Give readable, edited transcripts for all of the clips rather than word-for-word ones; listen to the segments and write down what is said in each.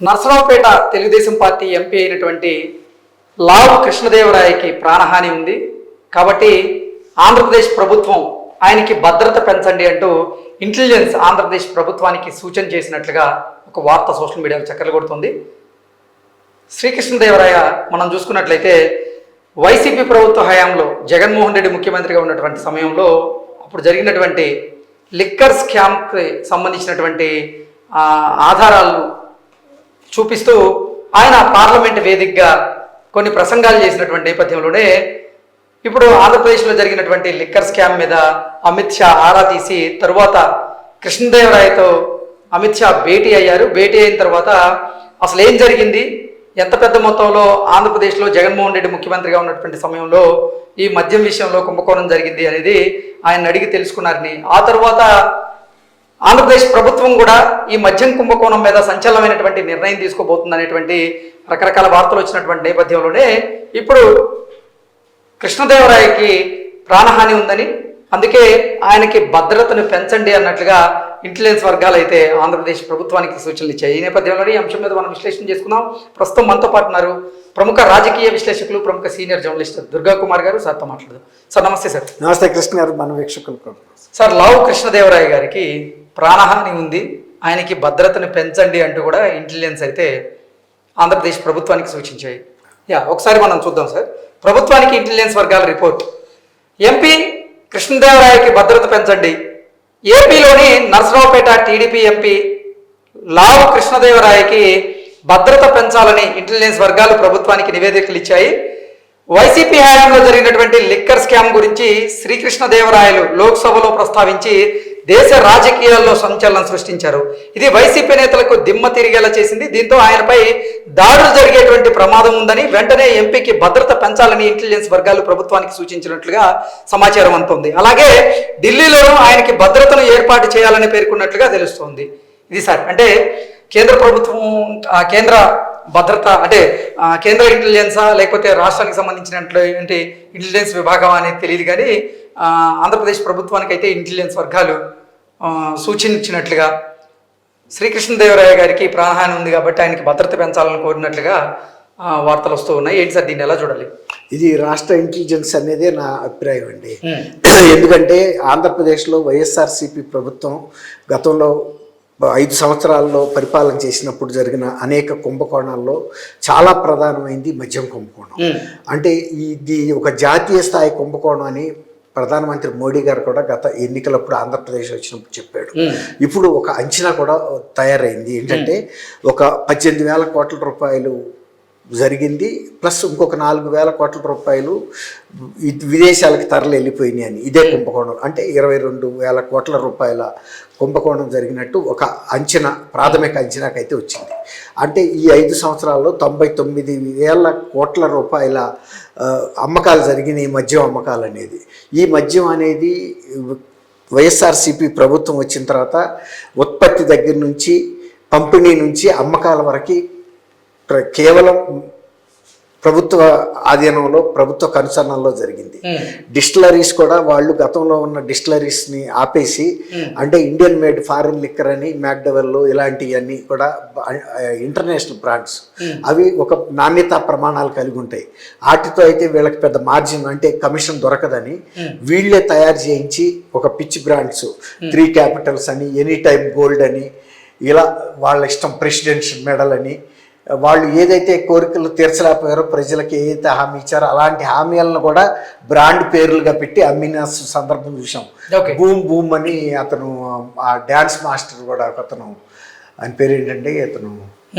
Narasaraopet Telugu Desam party MP అయినటువంటి లావు కృష్ణదేవరాయకి ప్రాణహాని ఉంది కాబట్టి ఆంధ్రప్రదేశ్ ప్రభుత్వం ఆయనకి భద్రత పెంచండి అంటూ ఇంటెలిజెన్స్ ఆంధ్రప్రదేశ్ ప్రభుత్వానికి సూచన చేసినట్లుగా ఒక వార్త సోషల్ మీడియాలో చక్కర్లు కొడుతుంది. శ్రీకృష్ణదేవరాయ మనం చూసుకున్నట్లయితే వైసీపీ ప్రభుత్వ హయాంలో జగన్మోహన్ రెడ్డి ముఖ్యమంత్రిగా ఉన్నటువంటి సమయంలో అప్పుడు జరిగినటువంటి లిక్కర్ స్కామ్కి సంబంధించినటువంటి ఆధారాలు చూపిస్తూ ఆయన పార్లమెంట్ వేదికగా కొన్ని ప్రసంగాలు చేసినటువంటి నేపథ్యంలోనే ఇప్పుడు ఆంధ్రప్రదేశ్లో జరిగినటువంటి లిక్కర్ స్కామ్ మీద అమిత్ షా ఆరా తీసి తరువాత కృష్ణదేవరాయతో అమిత్ షా భేటీ అయ్యారు. భేటీ అయిన తర్వాత అసలు ఏం జరిగింది, ఎంత పెద్ద మొత్తంలో ఆంధ్రప్రదేశ్లో జగన్మోహన్ రెడ్డి ముఖ్యమంత్రిగా ఉన్నటువంటి సమయంలో ఈ మద్యం విషయంలో కుంభకోణం జరిగింది అనేది ఆయన అడిగి తెలుసుకున్నారని, ఆ తర్వాత ఆంధ్రప్రదేశ్ ప్రభుత్వం కూడా ఈ మద్యం కుంభకోణం మీద సంచలనమైనటువంటి నిర్ణయం తీసుకోబోతుంది అనేటువంటి రకరకాల వార్తలు వచ్చినటువంటి నేపథ్యంలోనే ఇప్పుడు కృష్ణదేవరాయకి ప్రాణహాని ఉందని, అందుకే ఆయనకి భద్రతను పెంచండి అన్నట్లుగా ఇంటెలిజెన్స్ వర్గాలు అయితే ఆంధ్రప్రదేశ్ ప్రభుత్వానికి సూచనలు ఇచ్చాయి. ఈ నేపథ్యంలోనే ఈ అంశం మీద మనం విశ్లేషణ చేసుకుందాం. ప్రస్తుతం మనతో పాటు ఉన్నారు ప్రముఖ రాజకీయ విశ్లేషకులు, ప్రముఖ సీనియర్ జర్నలిస్ట్ దుర్గా కుమార్ గారు. సార్తో మాట్లాడదాం. సార్ నమస్తే. సార్ నమస్తే కృష్ణ గారు, మన వీక్షకులకు. సార్, లావు కృష్ణదేవరాయ గారికి ప్రాణహాని ఉంది, ఆయనకి భద్రతను పెంచండి అంటూ కూడా ఇంటెలిజెన్స్ అయితే ఆంధ్రప్రదేశ్ ప్రభుత్వానికి సూచించాయి. ఒకసారి మనం చూద్దాం సార్. ప్రభుత్వానికి ఇంటెలిజెన్స్ వర్గాల రిపోర్ట్. ఎంపీ కృష్ణదేవరాయకి భద్రత పెంచండి. ఏపీలోని నరసరావుపేట టీడీపీ ఎంపీ లావు కృష్ణదేవరాయకి భద్రత పెంచాలని ఇంటెలిజెన్స్ వర్గాలు ప్రభుత్వానికి నివేదికలు ఇచ్చాయి. వైసీపీ హయాంలో జరిగినటువంటి లిక్కర్ స్కామ్ గురించి శ్రీకృష్ణదేవరాయలు లోక్సభలో ప్రస్తావించి దేశ రాజకీయాల్లో సంచలనం సృష్టించారు. ఇది వైసీపీ నేతలకు దిమ్మ తిరిగేలా చేసింది. దీంతో ఆయనపై దాడులు జరిగేటువంటి ప్రమాదం ఉందని వెంటనే ఎంపీకి భద్రత పెంచాలని ఇంటెలిజెన్స్ వర్గాలు ప్రభుత్వానికి సూచించినట్లుగా సమాచారం అందుతుంది. అలాగే ఢిల్లీలోనూ ఆయనకి భద్రతను ఏర్పాటు చేయాలని పేర్కొన్నట్లుగా తెలుస్తోంది. ఇది సార్, అంటే కేంద్ర ప్రభుత్వం కేంద్ర భద్రత అంటే కేంద్ర ఇంటెలిజెన్సా లేకపోతే రాష్ట్రానికి సంబంధించినటువంటి ఇంటెలిజెన్స్ విభాగం అనేది తెలియదు, కానీ ఆంధ్రప్రదేశ్ ప్రభుత్వానికి అయితే ఇంటెలిజెన్స్ వర్గాలు సూచించినట్లుగా శ్రీకృష్ణదేవరాయ గారికి ప్రాణహాని ఉంది కాబట్టి ఆయనకి భద్రత పెంచాలని కోరినట్లుగా వార్తలు వస్తూ ఉన్నాయి. ఏంటి సార్, దీన్ని ఎలా చూడాలి? ఇది రాష్ట్ర ఇంటెలిజెన్స్ అనేదే నా అభిప్రాయం అండి. ఎందుకంటే ఆంధ్రప్రదేశ్లో వైఎస్ఆర్సీపీ ప్రభుత్వం గతంలో 5 సంవత్సరాల్లో పరిపాలన చేసినప్పుడు జరిగిన అనేక కుంభకోణాల్లో చాలా ప్రధానమైంది మద్యం కుంభకోణం. అంటే ఇది ఒక జాతీయ స్థాయి కుంభకోణం అని ప్రధానమంత్రి మోడీ గారు కూడా గత ఎన్నికలప్పుడు ఆంధ్రప్రదేశ్ వచ్చినప్పుడు చెప్పాడు. ఇప్పుడు ఒక అంచనా కూడా తయారైంది. ఏంటంటే ఒక 18,000 కోట్ల రూపాయలు జరిగింది, ప్లస్ ఇంకొక 4,000 కోట్ల రూపాయలు విదేశాలకు తరలి వెళ్ళిపోయినాయి అని. ఇదే కుంభకోణం అంటే 22,000 కోట్ల రూపాయల కుంభకోణం జరిగినట్టు ఒక అంచనా, ప్రాథమిక అంచనాకైతే వచ్చింది. అంటే ఈ 5 సంవత్సరాల్లో 99,000 కోట్ల రూపాయల అమ్మకాలు జరిగినాయి, మద్యం అమ్మకాలు అనేది. ఈ మద్యం అనేది వైఎస్ఆర్సీపీ ప్రభుత్వం వచ్చిన తర్వాత ఉత్పత్తి దగ్గర నుంచి పంపిణీ నుంచి అమ్మకాల వరకు కేవలం ప్రభుత్వ ఆధీనంలో, ప్రభుత్వ కనుసరణలో జరిగింది. డిస్టిలరీస్ కూడా వాళ్ళు గతంలో ఉన్న డిస్టిలరీస్ని ఆపేసి, అంటే ఇండియన్ మేడ్ ఫారిన్ లిక్కర్ అని మ్యాక్డవెల్ ఇలాంటివన్నీ కూడా ఇంటర్నేషనల్ బ్రాండ్స్, అవి ఒక నాణ్యతా ప్రమాణాలు కలిగి ఉంటాయి. వాటితో అయితే వీళ్ళకి పెద్ద మార్జిన్ అంటే కమిషన్ దొరకదని వీళ్ళే తయారు చేయించి ఒక పిచ్ బ్రాండ్స్ 3 క్యాపిటల్స్ అని, ఎనీ టైమ్ గోల్డ్ అని, ఇలా వాళ్ళ ఇష్టం ప్రెసిడెంట్స్ మెడల్ అని, వాళ్ళు ఏదైతే కోరికలు తీర్చలేకపోయారో ప్రజలకి ఏదైతే హామీ ఇచ్చారో అలాంటి హామీలను కూడా బ్రాండ్ పేర్లుగా పెట్టి అమ్మిన సందర్భం చూసాం. బూమ్ బూమ్ అని అతను ఆ డ్యాన్స్ మాస్టర్ కూడా అతను, ఆయన పేరు ఏంటంటే అతను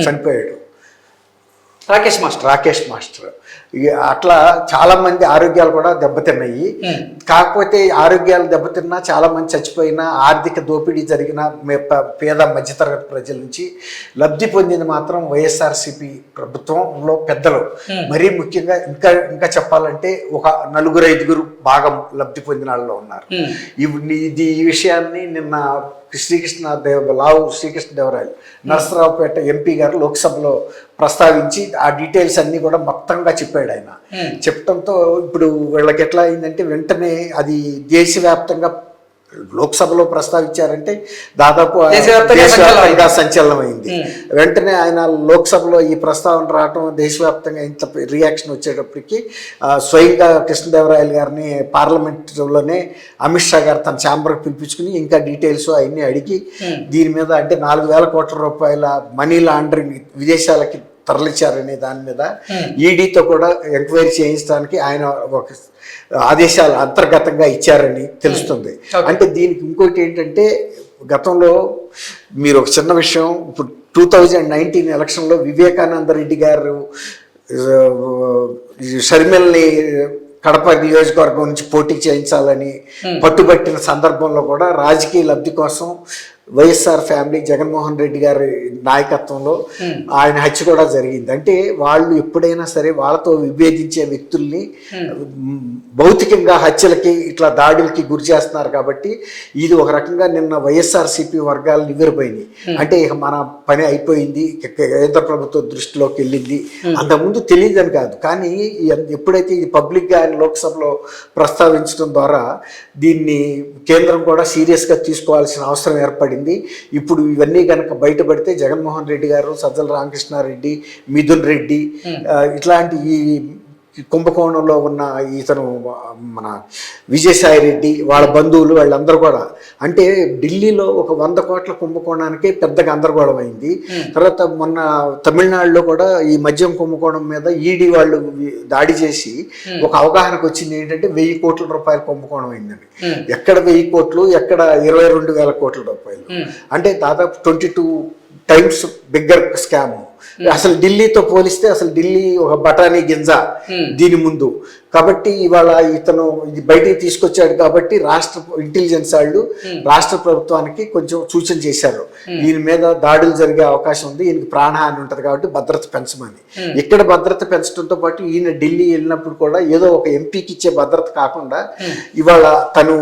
చనిపోయాడు, రాకేష్ మాస్టర్. అట్లా చాలామంది ఆరోగ్యాలు కూడా దెబ్బతిన్నాయి. కాకపోతే ఆరోగ్యాలు దెబ్బతిన్నా చాలామంది చచ్చిపోయినా, ఆర్థిక దోపిడీ జరిగిన పేద మధ్యతరగతి ప్రజల నుంచి లబ్ధి పొందింది మాత్రం వైఎస్ఆర్సీపీ ప్రభుత్వంలో పెద్దలు. మరీ ముఖ్యంగా ఇంకా చెప్పాలంటే ఒక 4-5 బాగా లబ్ధి పొందిన వాళ్ళు ఉన్నారు. ఈ విషయాన్ని నిన్న లావు శ్రీకృష్ణదేవరాయలు నరసరావుపేట ఎంపీ గారు లోక్సభలో ప్రస్తావించి ఆ డీటెయిల్స్ అన్ని కూడా మొత్తంగా చెప్పాడు ఆయన. చెప్పడంతో ఇప్పుడు వీళ్ళకి ఎట్లా అయిందంటే వెంటనే అది దేశవ్యాప్తంగా లోక్సభలో ప్రస్తావించారంటే దాదాపు దేశవ్యాప్తంగా దేశవ్యాప్తంగా సంచలనమైంది. వెంటనే ఆయన లోక్సభలో ఈ ప్రస్తావన రావడం దేశవ్యాప్తంగా ఇంత రియాక్షన్ వచ్చేటప్పటికి స్వయంగా కృష్ణదేవరాయలు గారిని పార్లమెంట్లోనే అమిత్ షా గారు తన ఛాంబర్కి పిలిపించుకుని ఇంకా డీటెయిల్స్ అవన్నీ అడిగి దీని మీద అంటే 4,000 కోట్ల రూపాయల మనీ లాండరింగ్ విదేశాలకి తరలించారనే దాని మీద ఈడీతో కూడా ఎంక్వైరీ చేయించడానికి ఆయన ఒక ఆదేశాలు అంతర్గతంగా ఇచ్చారని తెలుస్తుంది. అంటే దీనికి ఇంకోటి ఏంటంటే గతంలో మీరు ఒక చిన్న విషయం, ఇప్పుడు 2019 ఎలక్షన్లో వివేకానంద రెడ్డి గారు షర్మిల్ని కడప నియోజకవర్గం నుంచి పోటీ చేయించాలని పట్టుబట్టిన సందర్భంలో కూడా రాజకీయ లబ్ధి కోసం వైఎస్ఆర్ ఫ్యామిలీ జగన్మోహన్ రెడ్డి గారి నాయకత్వంలో ఆయన హత్య కూడా జరిగింది. అంటే వాళ్ళు ఎప్పుడైనా సరే వాళ్ళతో విభేదించే వ్యక్తుల్ని భౌతికంగా హత్యలకి ఇట్లా దాడులకి గురి చేస్తున్నారు. కాబట్టి ఇది ఒక రకంగా నిన్న వైఎస్ఆర్సీపీ వర్గాలు నివ్వెరపోయినాయి. అంటే ఇక మన పని అయిపోయింది, కేంద్ర ప్రభుత్వ దృష్టిలోకి వెళ్ళింది. అంతకుముందు తెలియదని కాదు, కానీ ఎప్పుడైతే ఇది పబ్లిక్గా ఆయన లోక్సభలో ప్రస్తావించడం ద్వారా దీన్ని కేంద్రం కూడా సీరియస్గా తీసుకోవాల్సిన అవసరం ఏర్పడింది. ఇప్పుడు ఇవన్నీ కనుక బయటపడితే జగన్మోహన్ రెడ్డి గారు, సజ్జల రామకృష్ణారెడ్డి, మిథున్ రెడ్డి ఇట్లాంటి ఈ కుంభకోణంలో ఉన్న ఇతను మన విజయసాయి రెడ్డి వాళ్ళ బంధువులు వాళ్ళందరూ కూడా, అంటే ఢిల్లీలో ఒక 100 కోట్ల కుంభకోణానికి పెద్ద గందరగోళం అయింది. తర్వాత మొన్న తమిళనాడులో కూడా ఈ మద్యం కుంభకోణం మీద ఈడీ వాళ్ళు దాడి చేసి ఒక అవగాహనకు వచ్చింది ఏంటంటే 1,000 కోట్ల రూపాయల కుంభకోణం అయిందని. ఎక్కడ 1,000 కోట్లు, ఎక్కడ 22,000 కోట్ల రూపాయలు, అంటే దాదాపు 22 టైమ్స్ బిగ్గర్ స్కామ్. అసలు ఢిల్లీతో పోలిస్తే అసలు ఢిల్లీ ఒక బఠానీ గింజ దీని ముందు. కాబట్టి ఇవాళ ఇతను ఇది బయటికి తీసుకొచ్చాడు కాబట్టి రాష్ట్ర ఇంటెలిజెన్స్ వాళ్ళు రాష్ట్ర ప్రభుత్వానికి కొంచెం సూచన చేశారు, దీని మీద దాడులు జరిగే అవకాశం ఉంది, ఈయనకి ప్రాణహాని ఉంటుంది కాబట్టి భద్రత పెంచమని. ఇక్కడ భద్రత పెంచడంతో పాటు ఈయన ఢిల్లీ వెళ్ళినప్పుడు కూడా ఏదో ఒక ఎంపీకి ఇచ్చే భద్రత కాకుండా ఇవాళ తను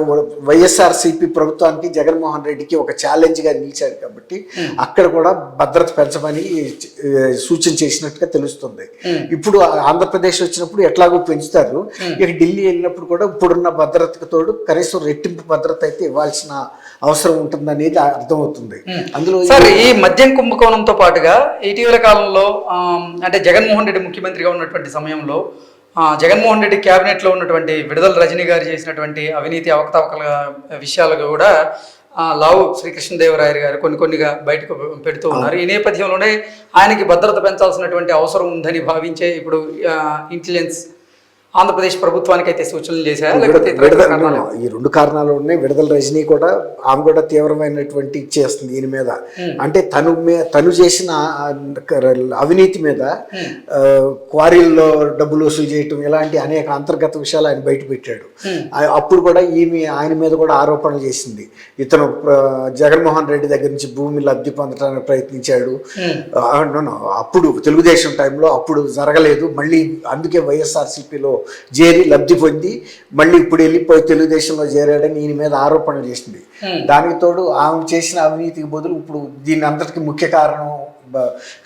వైఎస్ఆర్సీపీ ప్రభుత్వానికి జగన్మోహన్ రెడ్డికి ఒక ఛాలెంజ్గా నిలిచాడు కాబట్టి అక్కడ కూడా భద్రత పెంచమని సూచన చేసినట్టుగా తెలుస్తుంది. ఇప్పుడు ఆంధ్రప్రదేశ్ వచ్చినప్పుడు ఎట్లాగో పెంచుతారు, ఇక ఢిల్లీ వెళ్ళినప్పుడు కూడా ఇప్పుడున్న భద్రతకు తోడు కనీసం రెట్టింపు భద్రత అయితే ఇవ్వాల్సిన అవసరం ఉంటుందనేది అర్థమవుతుంది. అందులో సార్ ఈ మద్యం కుంభకోణంతో పాటుగా ఇటీవల కాలంలో అంటే జగన్మోహన్ రెడ్డి ముఖ్యమంత్రిగా ఉన్నటువంటి సమయంలో జగన్మోహన్ రెడ్డి క్యాబినెట్లో ఉన్నటువంటి విడుదల రజనీ గారు చేసినటువంటి అవినీతి అవకతవకల విషయాలు కూడా లావు శ్రీకృష్ణదేవరాయలు గారు కొన్నిగా బయటకు పెడుతూ ఉన్నారు. ఈ నేపథ్యంలోనే ఆయనకి భద్రత పెంచాల్సినటువంటి అవసరం ఉందని భావించే ఇప్పుడు ఇంటెలిజెన్స్ ఆంధ్రప్రదేశ్ ప్రభుత్వానికి అయితే సూచనలు చేశారు. ఈ 2 కారణాలు ఉన్నాయి. విడుదల రజనీ కూడా ఆమె కూడా తీవ్రమైనటువంటి ఇచ్చేస్తుంది దీని మీద. అంటే తను చేసిన అవినీతి మీద క్వారీల్లో డబ్బులు వసూలు చేయటం ఇలాంటి అనేక అంతర్గత విషయాలు ఆయన బయట పెట్టాడు. అప్పుడు కూడా ఆయన మీద కూడా ఆరోపణలు చేసింది. ఇతను జగన్మోహన్ రెడ్డి దగ్గర నుంచి భూమి లబ్ధి పొందడానికి ప్రయత్నించాడు. అప్పుడు తెలుగుదేశం టైంలో అప్పుడు జరగలేదు, మళ్ళీ అందుకే వైఎస్ఆర్సీపీలో చేరి లబ్ధి పొంది మళ్ళీ ఇప్పుడు వెళ్ళిపోయి తెలుగుదేశంలో చేరాడని ఈయన మీద ఆరోపణలు చేసింది. దానికి తోడు ఆమె చేసిన అవినీతికి బదులు ఇప్పుడు దీని అంతటికి ముఖ్య కారణం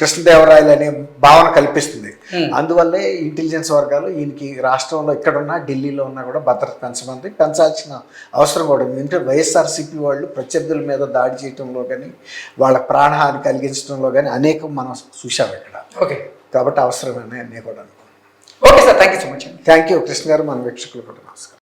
కృష్ణదేవరాయలు అనే భావన కల్పిస్తుంది. అందువల్లే ఇంటెలిజెన్స్ వర్గాలు ఈయనకి రాష్ట్రంలో ఎక్కడున్నా ఢిల్లీలో ఉన్నా కూడా భద్రత పెంచాల్సిన అవసరం కూడా ఉంది. ఎందుకంటే వైఎస్ఆర్సీపీ వాళ్ళు ప్రత్యర్థుల మీద దాడి చేయడంలో కానీ వాళ్ళ ప్రాణహాని కలిగించడంలో కానీ అనేకం మనం చూసాం ఇక్కడ. ఓకే, కాబట్టి అవసరమని నేను కూడా అనుకున్నాను. Okay sir, thank you so much. Thank you Krishna గారు, మన వీక్షకులు కూడా నమస్కారం.